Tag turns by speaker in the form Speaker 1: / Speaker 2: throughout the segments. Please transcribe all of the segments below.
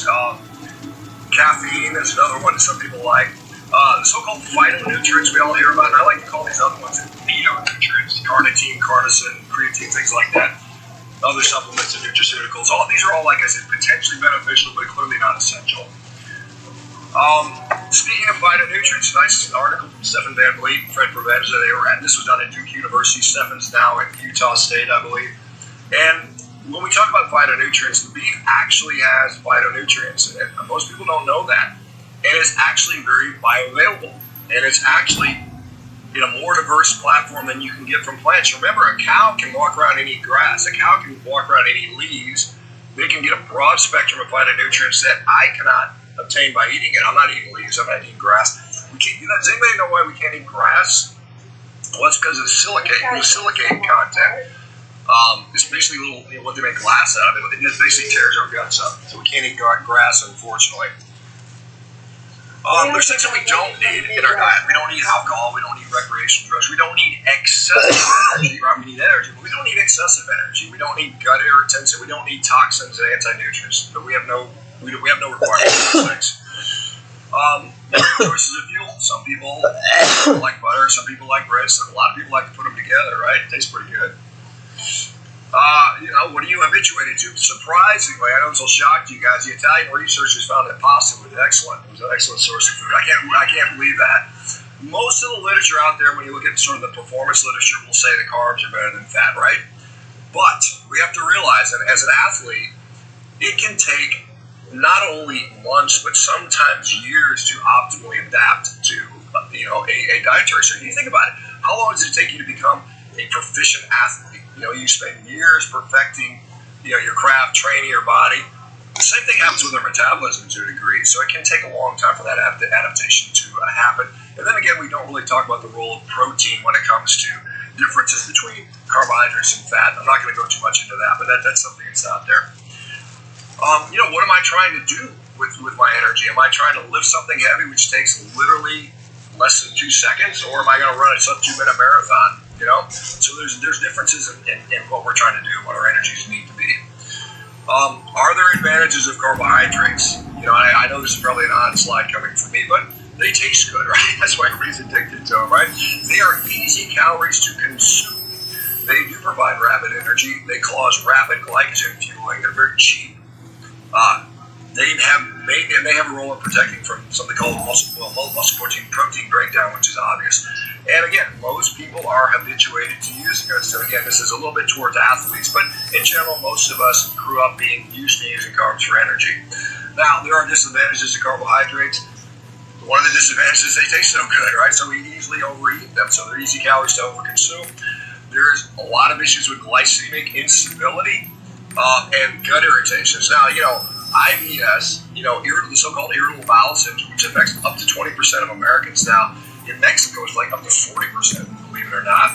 Speaker 1: nutrients. Caffeine is another one that some people like. The so-called phytonutrients we all hear about, and I like to call these other ones nutrients, carnitine, carnosine, creatine, things like that. Other supplements and nutraceuticals. These are all, like I said, potentially beneficial, but clearly not essential. Speaking of phytonutrients, nice article from Stefan Van Vliet and Fred Provenza. This was done at Duke University. Stefan's now at Utah State, I believe. And when we talk about phytonutrients, the beef actually has phytonutrients, and most people don't know that. And it's actually very bioavailable, and it's actually in a more diverse platform than you can get from plants. Remember, a cow can walk around and eat grass. A cow can walk around and eat leaves. They can get a broad spectrum of phytonutrients that I cannot obtain by eating it. I'm not eating leaves. I'm not eating grass. Does anybody know why we can't eat grass? Well, it's because of the silicate content. It's basically what they make glass out of. It just basically tears our guts up. So we can't eat grass, unfortunately. There's things that we don't need in our diet. We don't need alcohol. We don't need recreational drugs. We don't need excessive energy. Right? We need energy, but we don't need excessive energy. We don't need gut irritants, and we don't need toxins and anti-nutrients. But we have no requirements for those things. Choices of fuel. Some people like butter. Some people like bread. A lot of people like to put them together. Right? It tastes pretty good. What are you habituated to? Surprisingly, I know this will shock you guys. The Italian researchers found that pasta was excellent. It was an excellent source of food. I can't believe that. Most of the literature out there, when you look at sort of the performance literature, will say the carbs are better than fat, right? But we have to realize that as an athlete, it can take not only months, but sometimes years to optimally adapt to, a dietary. So you think about it. How long does it take you to become a proficient athlete? You spend years perfecting, your craft, training your body. The same thing happens with our metabolism to a degree. So it can take a long time for that adaptation to happen. And then again, we don't really talk about the role of protein when it comes to differences between carbohydrates and fat. I'm not going to go too much into that, but that's something that's out there. What am I trying to do with my energy? Am I trying to lift something heavy, which takes literally less than 2 seconds, or am I going to run a sub 2-minute marathon? So there's differences in what we're trying to do, what our energies need to be. Are there advantages of carbohydrates? I know this is probably an odd slide coming from me, but they taste good, right? That's why everybody's addicted to them, right? They are easy calories to consume. They do provide rapid energy. They cause rapid glycogen fueling. They're very cheap. They have a role in protecting from something called muscle protein breakdown, which is obvious. And again, most people are habituated to using it. So again, this is a little bit towards athletes, but in general, most of us grew up being used to using carbs for energy. Now, there are disadvantages to carbohydrates. One of the disadvantages is they taste so good, right? So we easily overeat them, so they're easy calories to overconsume. There's a lot of issues with glycemic instability and gut irritations. Now, IBS, the so-called irritable bowel syndrome, which affects up to 20% of Americans now. In Mexico, it's like up to 40%, believe it or not.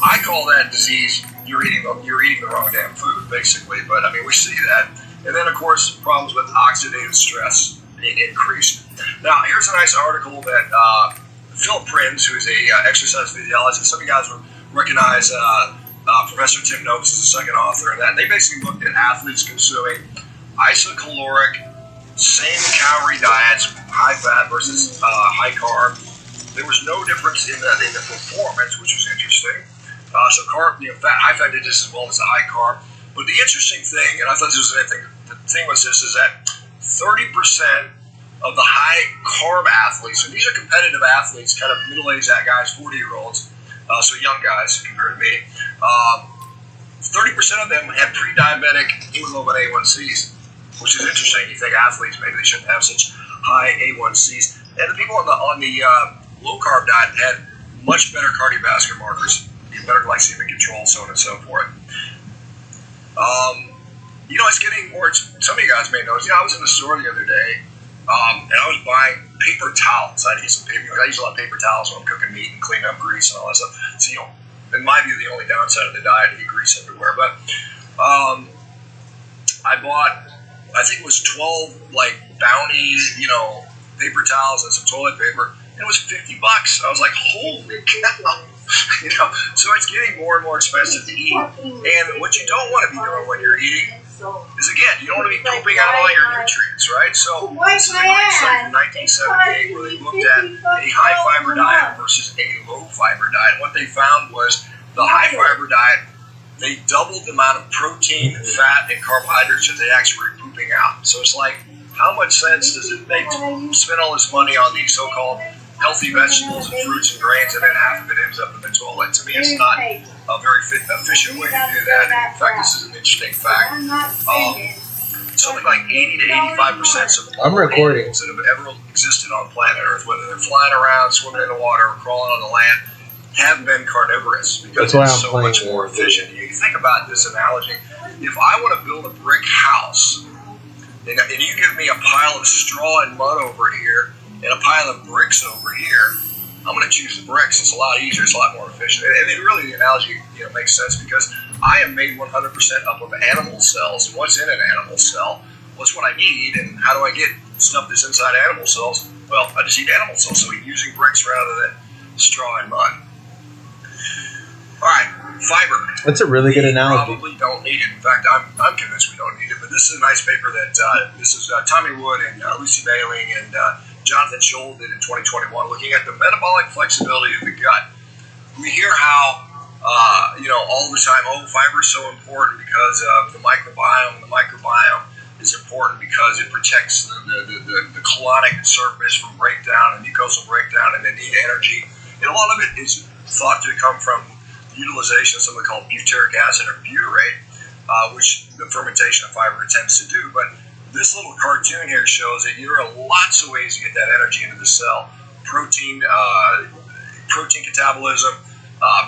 Speaker 1: I call that disease, you're eating the wrong damn food, basically. But, we see that. And then, of course, problems with oxidative stress being increased. Now, here's a nice article that Phil Prinz, who is a exercise physiologist, some of you guys will recognize Professor Tim Noakes is the second author of that. They basically looked at athletes consuming isocaloric, same calorie diets, high fat versus high carb. There was no difference in the performance, which was interesting. So high fat did just as well as the high carb. But the interesting thing, and I thought this was anything, the thing was this, is that 30% of the high carb athletes, and these are competitive athletes, kind of middle-aged guys, 40-year-olds, so young guys compared to me, 30% of them had pre-diabetic hemoglobin A1Cs, which is interesting. You think athletes, maybe they shouldn't have such high A1Cs. And the people on the low-carb diet had much better cardiovascular markers, better glycemic control, so on and so forth. It's getting more, some of you guys may know, I was in the store the other day, and I was buying paper towels. I had to get some paper. I use a lot of paper towels when I'm cooking meat and cleaning up grease and all that stuff. So, in my view, the only downside of the diet is grease everywhere. But I bought, I think it was 12 Bounty, paper towels and some toilet paper, and it was $50. I was like, holy cow. So it's getting more and more expensive to eat. And what you don't want to be doing when you're eating is, again, you don't want to be pooping out all your nutrients, right? So this is a great study from 1978 where they looked at a high-fiber diet versus a low-fiber diet. What they found was the high-fiber diet, they doubled the amount of protein, fat, and carbohydrates that they actually were pooping out. So it's like, how much sense does it make to spend all this money on these so-called healthy vegetables and fruits and grains, and then half of it ends up in the toilet? To me, it's not a very efficient way to do that. In fact, this is an interesting fact. Something like 80 to 85% of all animals that have ever existed on planet Earth, whether they're flying around, swimming in the water, or crawling on the land, have been carnivorous because it's so much more efficient. You think about this analogy. If I want to build a brick house, and you give me a pile of straw and mud over here and a pile of bricks over here, I'm going to choose the bricks. It's a lot easier. It's a lot more efficient. And really, the analogy makes sense because I am made 100% up of animal cells. And what's in an animal cell? What's what I need, and how do I get stuff that's inside animal cells? Well, I just eat animal cells, so I'm using bricks rather than straw and mud. All right, fiber.
Speaker 2: That's a really good analogy.
Speaker 1: We probably don't need it. In fact, I'm convinced we don't need it. But this is a nice paper that this is Tommy Wood and Lucy Bailing and Jonathan Scholl did in 2021, looking at the metabolic flexibility of the gut. We hear how all the time, fiber is so important because of the microbiome. The microbiome is important because it protects the colonic surface from breakdown and mucosal breakdown, and they need energy. And a lot of it is thought to come from utilization of something called butyric acid or butyrate, which the fermentation of fiber tends to do. But this little cartoon here shows that there are lots of ways to get that energy into the cell. Protein catabolism,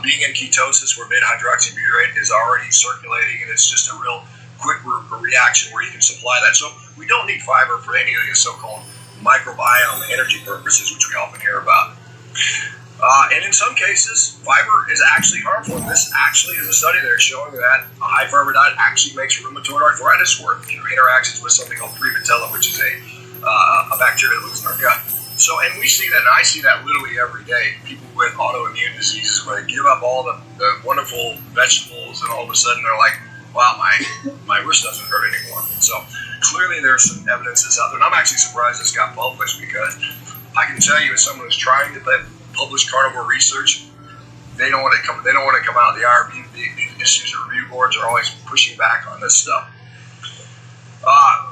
Speaker 1: being in ketosis where beta-hydroxybutyrate is already circulating, and it's just a real quick reaction where you can supply that. So we don't need fiber for any of the so-called microbiome energy purposes, which we often hear about. And in some cases, fiber is actually harmful. And this actually is a study there showing that a high-fiber diet actually makes rheumatoid arthritis work through interactions with something called Prevotella, which is a bacteria that lives in our gut. So, and we see that, and I see that literally every day. People with autoimmune diseases where they give up all the wonderful vegetables, and all of a sudden they're like, wow, my wrist doesn't hurt anymore. So clearly there's some evidence that's out there. And I'm actually surprised this got published because I can tell you as someone who's trying to publish carnivore research, they don't want to come out. The IRB, the Institute Review Boards are always pushing back on this stuff.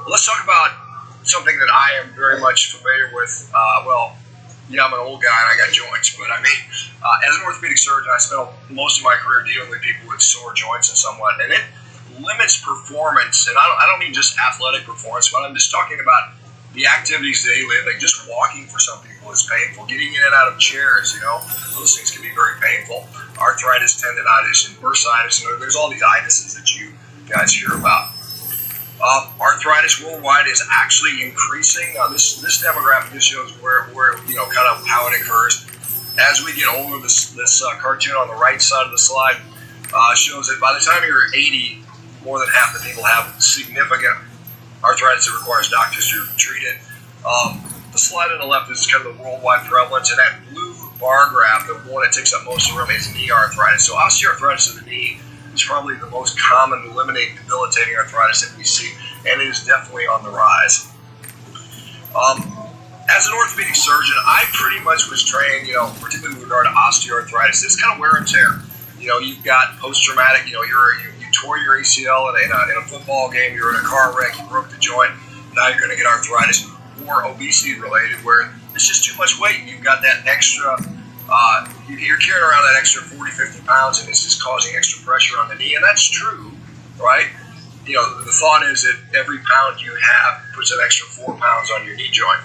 Speaker 1: Let's talk about something that I am very much familiar with. I'm an old guy and I got joints, but I mean, as an orthopedic surgeon, I spent most of my career dealing with people with sore joints and somewhat, and it limits performance. And I don't mean just athletic performance, but I'm just talking about the activities they live. Like just walking for some people is painful. Getting in and out of chairs, those things can be very painful. Arthritis, tendonitis, and bursitis, and there's all these itises that you guys hear about. Arthritis worldwide is actually increasing. This demographic just shows where kind of how it occurs. As we get older, this cartoon on the right side of the slide shows that by the time you're 80, more than half the people have significant arthritis that requires doctors to treat it. The slide on the left is kind of the worldwide prevalence, and that blue bar graph, the one that takes up most of the room, is knee arthritis. So osteoarthritis of the knee is probably the most common debilitating arthritis that we see, and it is definitely on the rise. As an orthopedic surgeon, I pretty much was trained, particularly with regard to osteoarthritis. It's kind of wear and tear. You've got post-traumatic, you tore your ACL in a football game, you're in a car wreck, you broke the joint, now you're going to get arthritis, or obesity related, where it's just too much weight. You've got that extra, you're carrying around that extra 40, 50 pounds, and it's just causing extra pressure on the knee, and that's true, right? The thought is that every pound you have puts an extra 4 pounds on your knee joint.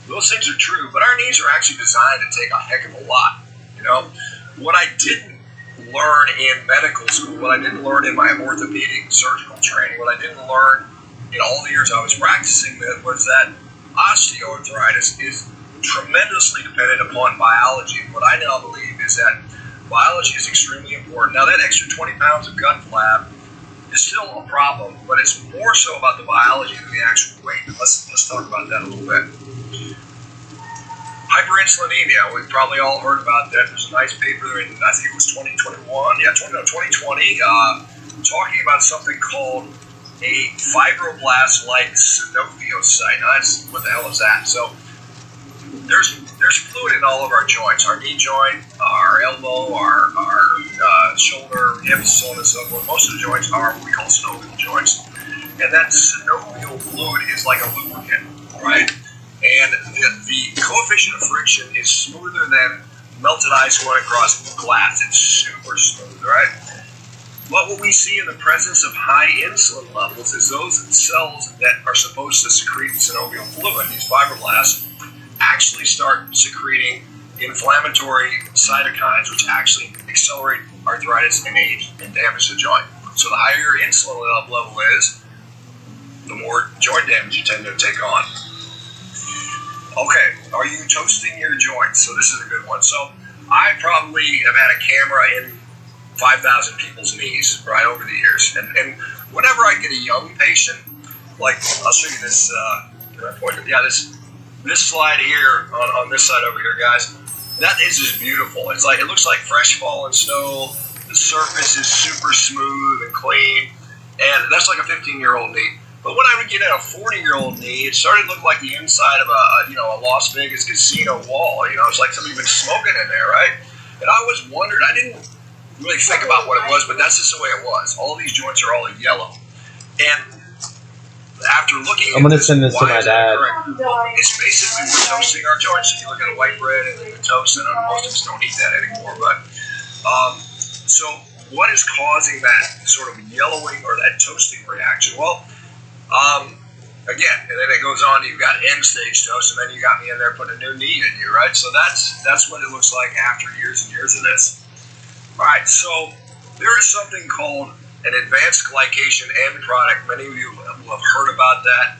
Speaker 1: Those things are true, but our knees are actually designed to take a heck of a lot. What I didn't learn in medical school, what I didn't learn in my orthopedic surgical training, what I didn't learn in all the years I was practicing with, was that osteoarthritis is tremendously dependent upon biology. What I now believe is that biology is extremely important. Now, that extra 20 pounds of gut flab is still a problem, but it's more so about the biology than the actual weight. Let's talk about that a little bit. Hyperinsulinemia, we've probably all heard about that. There's a nice paper in, I think it was 2020, talking about something called a fibroblast-like synoviocyte. Now, what the hell is that? So there's fluid in all of our joints, our knee joint, our elbow, our shoulder, hips, so on and so forth. Most of the joints are what we call synovial joints. And that synovial fluid is like a lubricant, right? And the coefficient of friction is smoother than melted ice going across glass. It's super smooth, right? But what we see in the presence of high insulin levels is those cells that are supposed to secrete synovial fluid, these fibroblasts, actually start secreting inflammatory cytokines, which actually accelerate arthritis and age and damage the joint. So the higher your insulin level is, the more joint damage you tend to take on. Okay, are you toasting your joints? So this is a good one. So I probably have had a camera in 5,000 people's knees, right, over the years. And whenever I get a young patient, like, I'll show you this, this slide here on this side over here, guys, that is just beautiful. It's like, it looks like fresh fallen snow. The surface is super smooth and clean. And that's like a 15-year-old knee. But when I would get at a 40-year-old knee, it started to look like the inside of a Las Vegas casino wall. It's like somebody been smoking in there, right? And I always wondered, I didn't really think about what it was, but that's just the way it was. All these joints are all yellow. And after looking
Speaker 2: I'm going to send this to my dad.
Speaker 1: Well, it's basically we're toasting our joints. So you look at a white bread and the toast, and most of us don't eat that anymore. But so what is causing that sort of yellowing or that toasting reaction? Well, again, and then it goes on. You've got end-stage toast, and then you got me in there putting a new knee in you, right? So that's what it looks like after years and years of this. All right, so there is something called an advanced glycation end product. Many of you will have heard about that.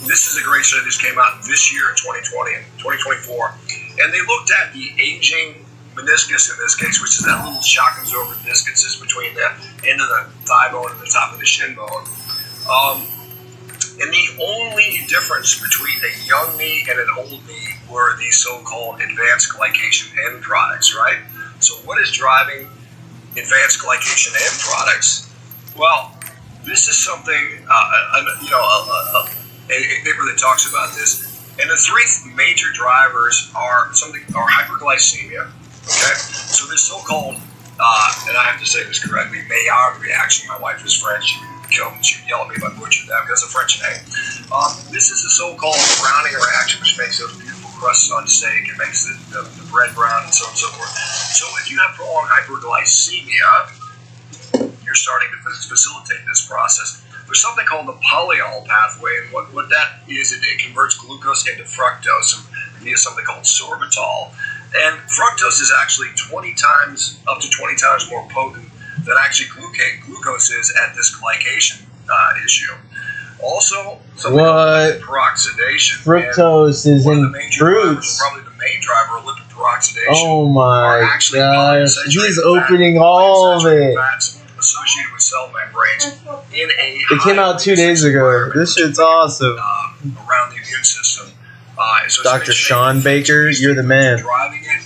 Speaker 1: This is a great study. This came out this year in 2020 and 2024. And they looked at the aging meniscus in this case, which is that little shock absorber meniscus between the end of the thigh bone and the top of the shin bone. And the only difference between a young knee and an old knee were these so-called advanced glycation end products, right? So what is driving advanced glycation end products? Well, this is something, a paper that talks about this. And the three major drivers are hyperglycemia, okay? So this so-called, and I have to say this correctly, Maillard reaction. My wife is French. She'd yell at me if I butchered that because it's a French name. This is a so-called browning reaction, which makes those beautiful crusts on steak. It makes the bread brown and so on and so forth. So if you have prolonged hyperglycemia, you're starting to facilitate this process. There's something called the polyol pathway, and what that is, it converts glucose into fructose via something called sorbitol. And fructose is actually up to 20 times more potent than actually glucose is at this glycation issue. Also, something called lipid peroxidation.
Speaker 2: Fructose is in fruits.
Speaker 1: Probably the main driver of lipid peroxidation.
Speaker 2: Oh my gosh. He's opening all of it.
Speaker 1: Associated with cell membranes in a
Speaker 2: it came out 2 days ago. This shit's awesome.
Speaker 1: Around the immune system. So
Speaker 2: Dr. Shaun Baker, you're the man.
Speaker 1: Driving it.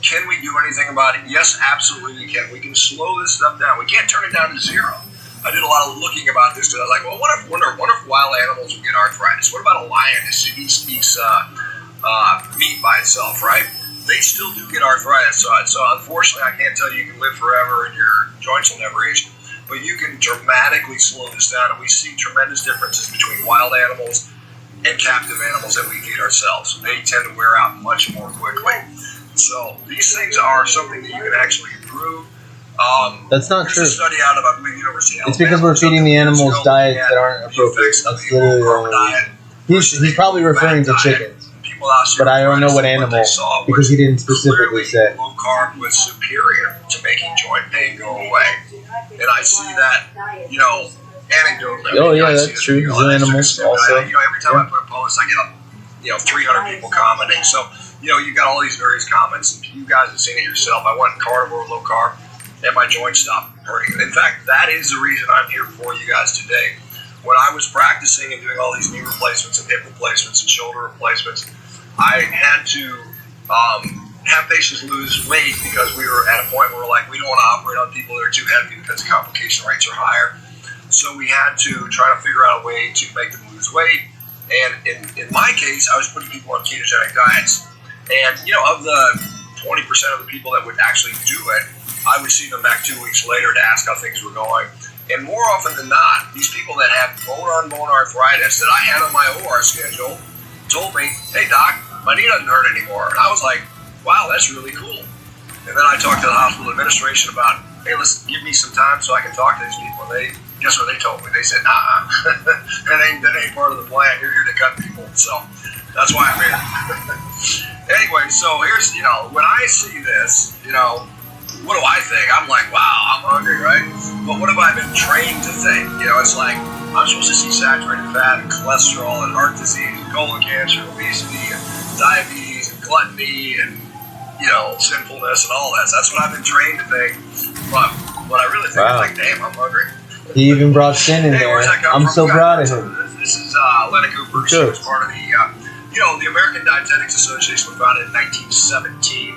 Speaker 1: Can we do anything about it? Yes, absolutely we can. We can slow this stuff down. We can't turn it down to zero. I did a lot of looking about this because I was like, well, what if wild animals will get arthritis? What about a lion that eats meat by itself, right? They still do get arthritis. So unfortunately, I can't tell you can live forever and your joints will never age. But you can dramatically slow this down. And we see tremendous differences between wild animals and captive animals that we feed ourselves. They tend to wear out much more quickly. So these things are something that you can actually improve.
Speaker 2: That's not true.
Speaker 1: There's a study out of, I believe, University of
Speaker 2: It's because we're feeding the animals diets that aren't appropriate. That's literally the only reason. He's probably referring to chickens. But I don't know what animal, because he didn't specifically say.
Speaker 1: Low carb was superior to making joint pain go away. And I see that, anecdotally.
Speaker 2: Oh, yeah, that's true. The animals also.
Speaker 1: Every time I put a post, I get 300 people commenting. So, you got all these various comments, and you guys have seen it yourself. I went carnivore, low carb, and my joints stopped hurting. In fact, that is the reason I'm here for you guys today. When I was practicing and doing all these knee replacements and hip replacements and shoulder replacements, I had to have patients lose weight because we were at a point where we're like, we don't want to operate on people that are too heavy because the complication rates are higher. So we had to try to figure out a way to make them lose weight. And in my case, I was putting people on ketogenic diets. And, of the 20% of the people that would actually do it, I would see them back 2 weeks later to ask how things were going. And more often than not, these people that have bone-on-bone arthritis that I had on my OR schedule told me, hey, doc, my knee doesn't hurt anymore. And I was like, wow, that's really cool. And then I talked to the hospital administration about, hey, let's give me some time so I can talk to these people. And guess what they told me? They said, nah, that ain't part of the plan. You're here to cut people. So that's why I'm here. Anyway, so here's, when I see this, what do I think? I'm like, wow, I'm hungry, right? But what have I been trained to think? It's like I'm supposed to see saturated fat and cholesterol and heart disease and colon cancer, obesity and diabetes and gluttony and, sinfulness and all that. So that's what I've been trained to think. But what I really think is like, damn, I'm hungry.
Speaker 2: He even brought sin in there. I'm so proud of him.
Speaker 1: This is Lenny Cooper. She was part of the, the American Dietetics Association was founded in 1917.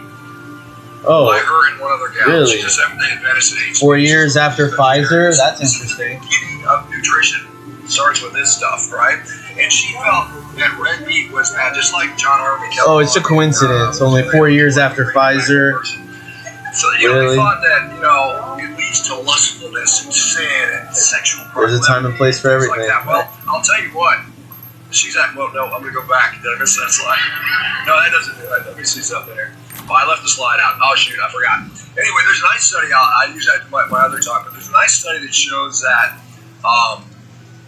Speaker 2: Oh,
Speaker 1: by her and one other gal.
Speaker 2: Really?
Speaker 1: She just Seventh-day Adventist.
Speaker 2: 4 years after Pfizer? That's interesting.
Speaker 1: The beginning of nutrition starts with this stuff, right? And she felt that red meat was bad, just like John Harvey Kellogg.
Speaker 2: Oh, it's a coincidence. Only 4 years after Pfizer.
Speaker 1: So, they thought that, it leads to lustfulness and sin and sexual proclivity. There's
Speaker 2: a time and place for everything.
Speaker 1: Like that. Well, I'll tell you what. She's at, well, no, I'm going to go back. Did I miss that slide? No, that doesn't do it. Let me see something here. Oh, I left the slide out. Oh, shoot, I forgot. Anyway, there's a nice study. I use that to my other talk, but there's a nice study that shows that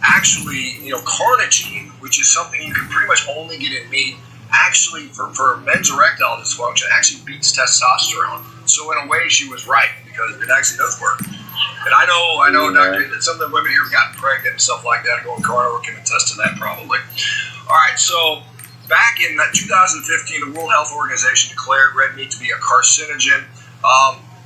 Speaker 1: actually, carnitine, which is something you can pretty much only get in meat, actually, for men's erectile dysfunction, actually beats testosterone. So in a way, she was right, because it actually does work. And I know, Doctor, that some of the women here have gotten pregnant and stuff like that, going carnivore can attest to that probably. All right, so back in 2015, the World Health Organization declared red meat to be a carcinogen.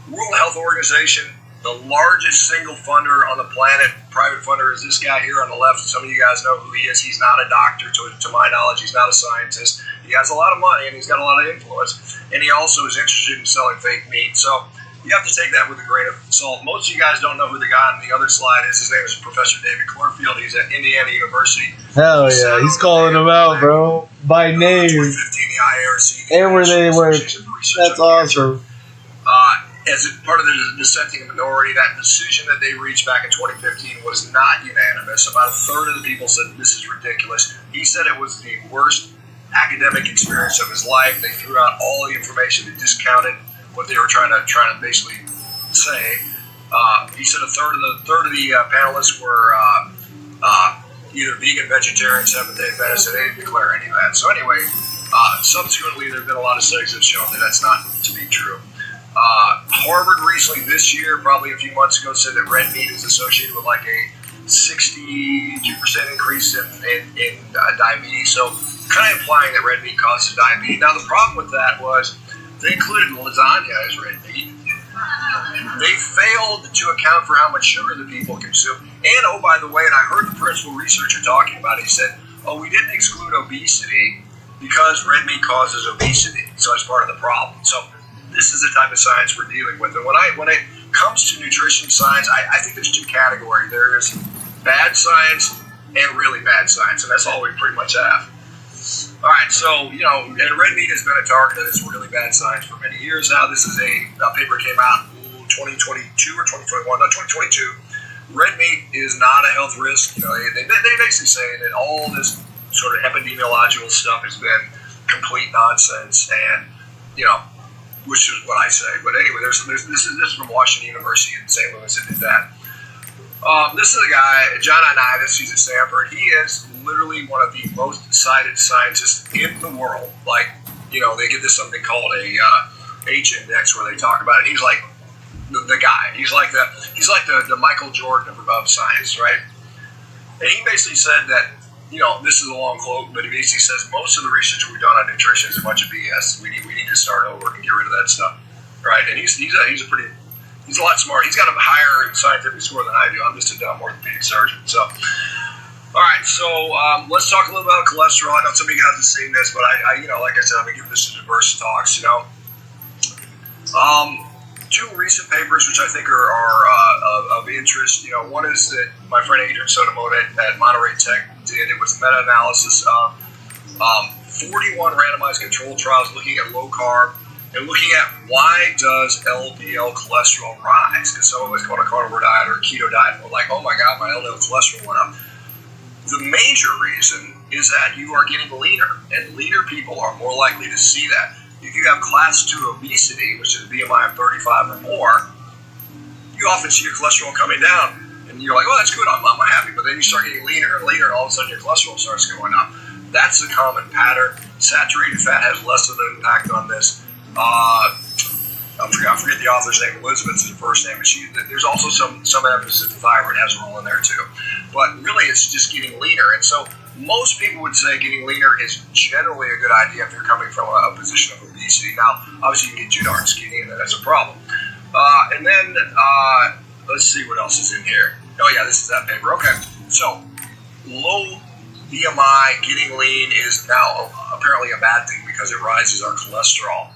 Speaker 1: World Health Organization, the largest single funder on the planet, private funder, is this guy here on the left. Some of you guys know who he is. He's not a doctor, to my knowledge. He's not a scientist. He has a lot of money, and he's got a lot of influence. And he also is interested in selling fake meat. So you have to take that with a grain of salt. Most of you guys don't know who the guy on the other slide is. His name is Professor David Clearfield. He's at Indiana University.
Speaker 2: Hell yeah, he's calling them out, bro, by name.
Speaker 1: 2015, the IARC.
Speaker 2: And where they were. That's awesome.
Speaker 1: As part of the dissenting minority, that decision that they reached back in 2015 was not unanimous. About a third of the people said this is ridiculous. He said it was the worst academic experience of his life. They threw out all the information. They discounted what they were trying to basically say. He said a third of the panelists were either vegan, vegetarian, Seventh-day Adventist, and they didn't declare any of that. So anyway, subsequently, there have been a lot of studies that have shown that that's not to be true. Harvard recently, this year, probably a few months ago, said that red meat is associated with like a 62% increase in diabetes. So kind of implying that red meat causes diabetes. Now, the problem with that was they included lasagna as red meat. They failed to account for how much sugar the people consume. And, oh, by the way, and I heard the principal researcher talking about it, he said, oh, we didn't exclude obesity because red meat causes obesity. So it's part of the problem. So this is the type of science we're dealing with. And when it comes to nutrition science, I think there's two categories. There is bad science and really bad science, and that's all we pretty much have. All right, so, and red meat has been a target of this really bad science for many years now. This is a paper came out in 2022 or 2021, no, 2022. Red meat is not a health risk. They basically say that all this sort of epidemiological stuff has been complete nonsense, and, which is what I say. But anyway, this is from Washington University in St. Louis that did that. This is a guy, John Ioannidis, he's at Stanford. He is literally one of the most cited scientists in the world. Like, they get this something called a H index where they talk about it. He's like the guy. He's like the Michael Jordan of science, right? And he basically said that, this is a long quote, but he basically says most of the research we've done on nutrition is a bunch of BS. We need to start over and get rid of that stuff, right? And he's a lot smart. He's got a higher scientific score than I do. I'm just a dumb orthopedic surgeon. So, all right. So let's talk a little about cholesterol. I know some of you guys have seen this, but I like I said, I've been giving this to diverse talks. two recent papers which I think are of interest. You know, one is that my friend Adrian Sotomoda at Monterey Tech did. It was a meta-analysis of 41 randomized controlled trials looking at low carb and looking at why does LDL cholesterol rise? Because some of us go on a carnivore diet or a keto diet and we're like, oh my God, my LDL cholesterol went up. The major reason is that you are getting leaner, and leaner people are more likely to see that. If you have class 2 obesity, which is a BMI of 35 or more, you often see your cholesterol coming down. And you're like, oh, that's good, I'm happy. But then you start getting leaner and leaner, and all of a sudden your cholesterol starts going up. That's a common pattern. Saturated fat has less of an impact on this. I forget the author's name. Elizabeth is her first name. But there's also some evidence that the thyroid has a role in there too. But really, it's just getting leaner. And so most people would say getting leaner is generally a good idea if you're coming from a position of obesity. Now, obviously, you get too darn skinny, and that's a problem. And then, let's see what else is in here. Oh, yeah, this is that paper. Okay. So, low BMI, getting lean is now apparently a bad thing because it rises our cholesterol.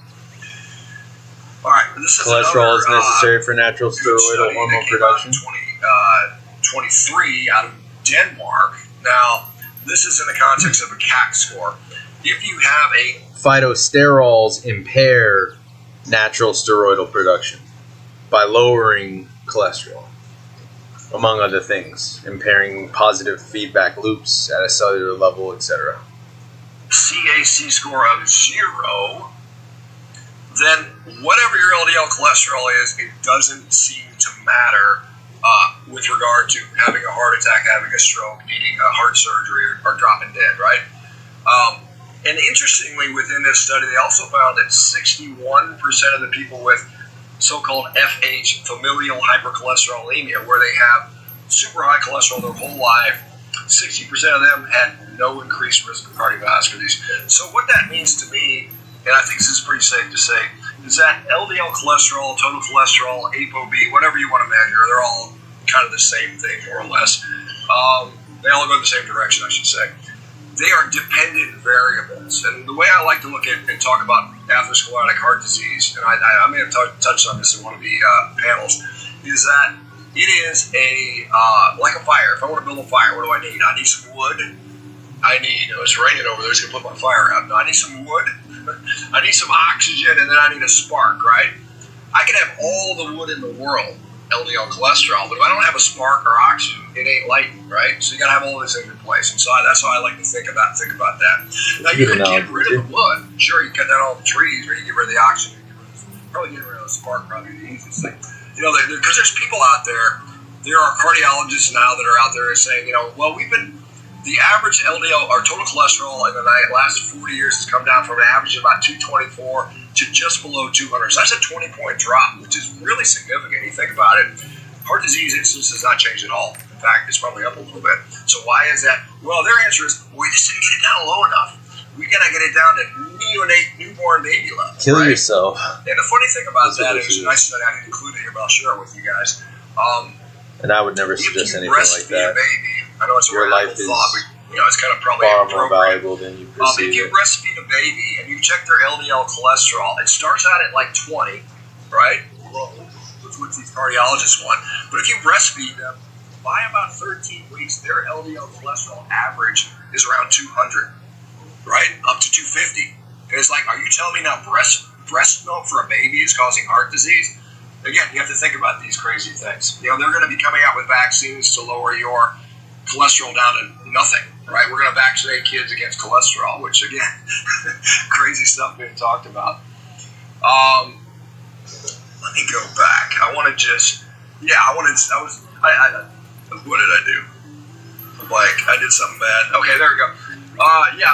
Speaker 1: All right. This is
Speaker 2: cholesterol is necessary for natural steroidal hormone production.
Speaker 1: 23 out of Denmark. Now, this is in the context of a CAC score. If you have a
Speaker 2: phytosterols impair natural steroidal production by lowering cholesterol, among other things, impairing positive feedback loops at a cellular level, etc.
Speaker 1: CAC score of 0, then whatever your LDL cholesterol is, it doesn't seem to matter with regard to having a heart attack, having a stroke, needing a heart surgery, or dropping dead, right? And interestingly, within this study, they also found that 61% of the people with so-called FH, familial hypercholesterolemia, where they have super high cholesterol their whole life, 60% of them had no increased risk of cardiovascular disease. So what that means to me, and I think this is pretty safe to say, is that LDL cholesterol, total cholesterol, ApoB, whatever you want to measure, they're all kind of the same thing, more or less. They all go in the same direction, I should say. They are dependent variables. And the way I like to look at and talk about atherosclerotic heart disease, and I may have touched on this in one of the panels, is that it is like a fire. If I want to build a fire, what do I need? I need some wood. It's raining over there, it's going to put my fire out. No, I need some wood. I need some oxygen, and then I need a spark, right? I can have all the wood in the world, LDL cholesterol, but if I don't have a spark or oxygen, it ain't lighting, right? So you got to have all these things in place, and so that's how I like to think about that. Now you can get rid of the wood. Sure, you cut down all the trees, or you get rid of the oxygen. Probably getting rid of the spark, probably the easiest thing. You know, because there's people out there. There are cardiologists now that are out there saying, well, the average LDL, or total cholesterol, in the last 40 years has come down from an average of about 224 to just below 200. So that's a 20-point drop, which is really significant. You think about it, heart disease incidence has not changed at all. In fact, it's probably up a little bit. So why is that? Well, their answer is, we just didn't get it down low enough. We got to get it down to newborn baby level.
Speaker 2: Kill yourself.
Speaker 1: And the funny thing about that is, and I didn't include it here, but I'll share it with you guys.
Speaker 2: And I would never suggest anything like that.
Speaker 1: A baby, I know it's a
Speaker 2: your life is
Speaker 1: thought, but it's kind of probably
Speaker 2: far more valuable than you perceive.
Speaker 1: If you breastfeed a baby and you check their LDL cholesterol, it starts out at like 20, right? That's what these cardiologists want. But if you breastfeed them, by about 13 weeks, their LDL cholesterol average is around 200, right? Up to 250. And it's like, are you telling me now breast milk for a baby is causing heart disease? Again, you have to think about these crazy things. They're going to be coming out with vaccines to lower your cholesterol down to nothing, right? We're going to vaccinate kids against cholesterol, which, again, crazy stuff being talked about. Let me go back. What did I do? I did something bad. Okay, there we go.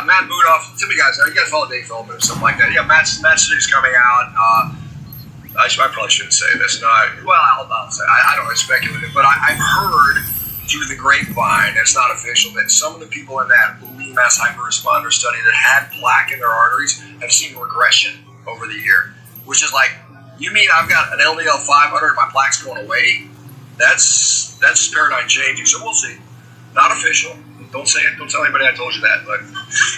Speaker 1: Matt Budoff. Some of you guys follow Dave Feldman or something like that. Yeah, Matt's study's coming out. I probably shouldn't say this. I'll say I don't know, it's speculative, but I've heard through the grapevine, it's not official, that some of the people in that lean mass hyperresponder study that had plaque in their arteries have seen regression over the year, which is like, you mean I've got an LDL 500 and my plaque's going away? That's paradigm changing. So we'll see. Not official. Don't say it. Don't tell anybody I told you that, but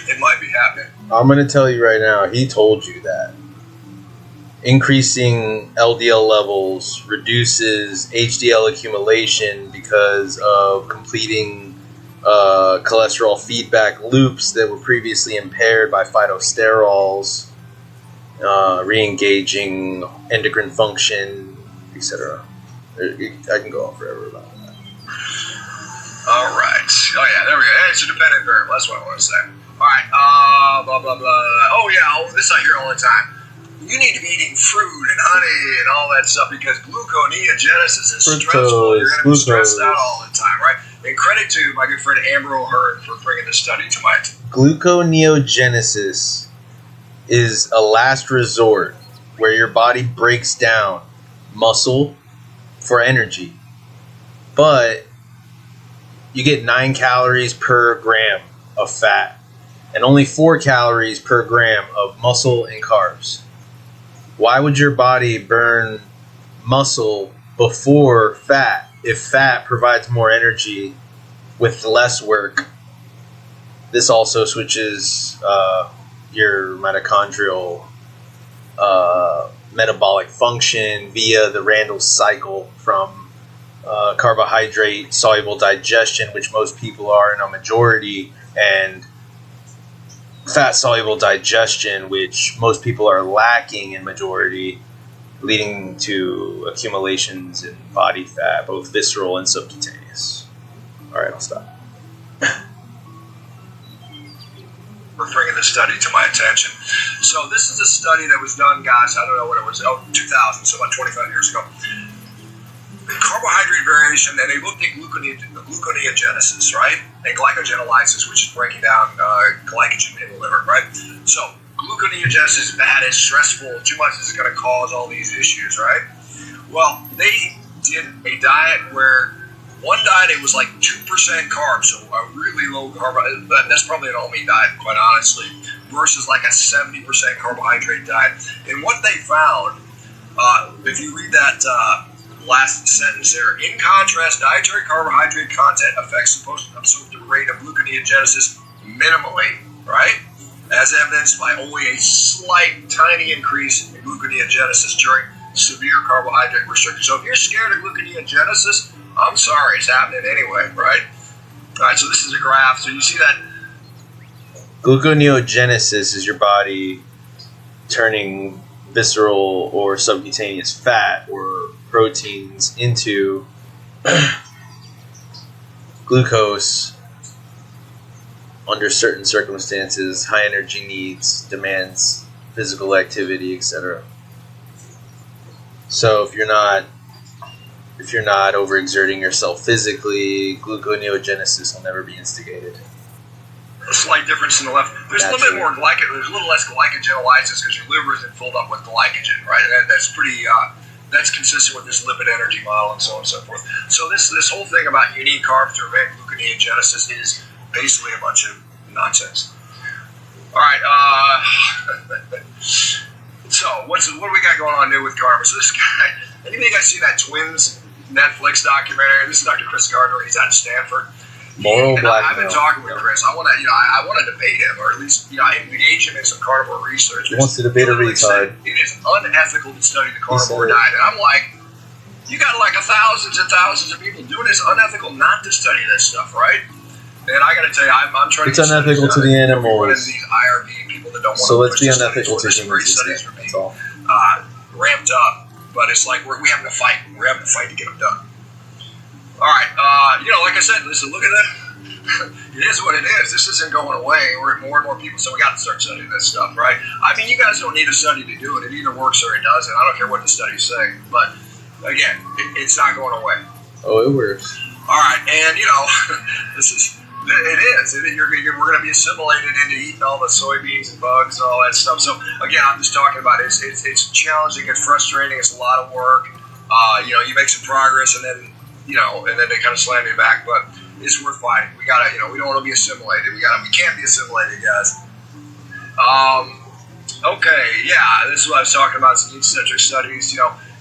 Speaker 1: it might be happening.
Speaker 2: I'm going to tell you right now, he told you that. increasing LDL levels reduces HDL accumulation because of completing cholesterol feedback loops that were previously impaired by phytosterols, re-engaging endocrine function, etc. I can go on forever about that.
Speaker 1: All right. Oh, yeah, there we go. It's a dependent variable. That's what I want to say. All right. Blah, blah, blah. Oh, yeah. This I hear all the time. You need to be eating fruit and honey and all that stuff because gluconeogenesis is stressful. You're going to be stressed out all the time, right? And credit to my good friend Amber O'Hearn for bringing this study to my attention.
Speaker 2: Gluconeogenesis is a last resort where your body breaks down muscle for energy, but you get 9 calories per gram of fat and only 4 calories per gram of muscle and carbs. Why would your body burn muscle before fat if fat provides more energy with less work? This also switches your mitochondrial metabolic function via the Randall cycle from carbohydrate soluble digestion, which most people are in a majority, and fat soluble digestion, which most people are lacking in majority, leading to accumulations in body fat, both visceral and subcutaneous. All right, I'll stop.
Speaker 1: For bringing this study to my attention. So this is a study that was done, guys, I don't know when it was, 2000, so about 25 years ago. Carbohydrate variation, and they looked at gluconeogenesis, right? And glycogenolysis, which is breaking down glycogen in the liver, right? So gluconeogenesis is bad, it's stressful, too much is going to cause all these issues, right? Well, they did a diet where one diet, it was like 2% carbs, so a really low carb, that's probably an all-meat diet, quite honestly, versus like a 70% carbohydrate diet. And what they found, if you read that last sentence there, in contrast, dietary carbohydrate content affects the post-absorptive rate of gluconeogenesis minimally, right? As evidenced by only a slight, tiny increase in gluconeogenesis during severe carbohydrate restriction. So if you're scared of gluconeogenesis, I'm sorry, it's happening anyway, right? All right, so this is a graph. So you see that
Speaker 2: gluconeogenesis is your body turning visceral or subcutaneous fat or proteins into glucose under certain circumstances, high energy needs, demands physical activity, etc. So if you're not overexerting yourself physically, gluconeogenesis will never be instigated.
Speaker 1: A slight difference in the left. There's a little bit more glycogen. There's a little less glycogenolysis because your liver isn't filled up with glycogen, right? And that's pretty. That's consistent with this lipid energy model and so on and so forth. So this whole thing about you need carbs to prevent gluconeogenesis is basically a bunch of nonsense. All right. So what do we got going on new with Carnivore? So this guy. Anybody guys see that Twins Netflix documentary? This is Dr. Chris Gardner. He's out of Stanford.
Speaker 2: Moral blackmail.
Speaker 1: I've been talking with Chris. I want to debate him, or at least engage him in some carnivore research.
Speaker 2: He wants to debate a retard.
Speaker 1: It is unethical to study the carnivore diet, and I'm like, you got like thousands and thousands of people doing this. Unethical not to study this stuff, right? And I got to tell you, I'm trying
Speaker 2: it's
Speaker 1: to.
Speaker 2: It's unethical to the animals.
Speaker 1: These IRB people that don't want
Speaker 2: so
Speaker 1: to
Speaker 2: let's be unethical to humans.
Speaker 1: That's all. Ramped up, but it's like we're having to fight. We're having to fight to get them done. All right, like I said, listen, look at that. It is what it is. This isn't going away. We're more and more people, so we got to start studying this stuff, right? I mean, you guys don't need a study to do it. It either works or it doesn't. I don't care what the studies say. But, again, it's not going away.
Speaker 2: Oh, it works.
Speaker 1: All right, and, this is... It is. We're going to be assimilated into eating all the soybeans and bugs and all that stuff. So, again, I'm just talking about it. It's challenging. It's frustrating. It's a lot of work. You make some progress, and then, and then they kind of slam you back. But it's worth fighting. We got to, we don't want to be assimilated. We can't be assimilated, guys. Okay, yeah, this is what I was talking about. Some eccentric studies.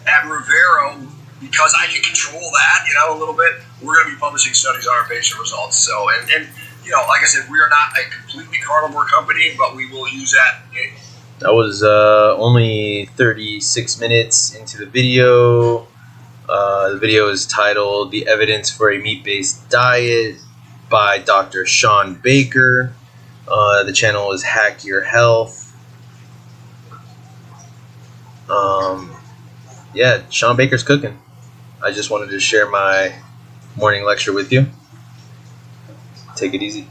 Speaker 1: At Rivero, because I can control that, a little bit, we're going to be publishing studies on our patient results. So, and like I said, we are not a completely carnivore company, but we will use that
Speaker 2: That was only 36 minutes into the video. The video is titled "The Evidence for a Meat-Based Diet" by Dr. Shaun Baker. The channel is Hack Your Health. Yeah, Shaun Baker's cooking. I just wanted to share my morning lecture with you. Take it easy.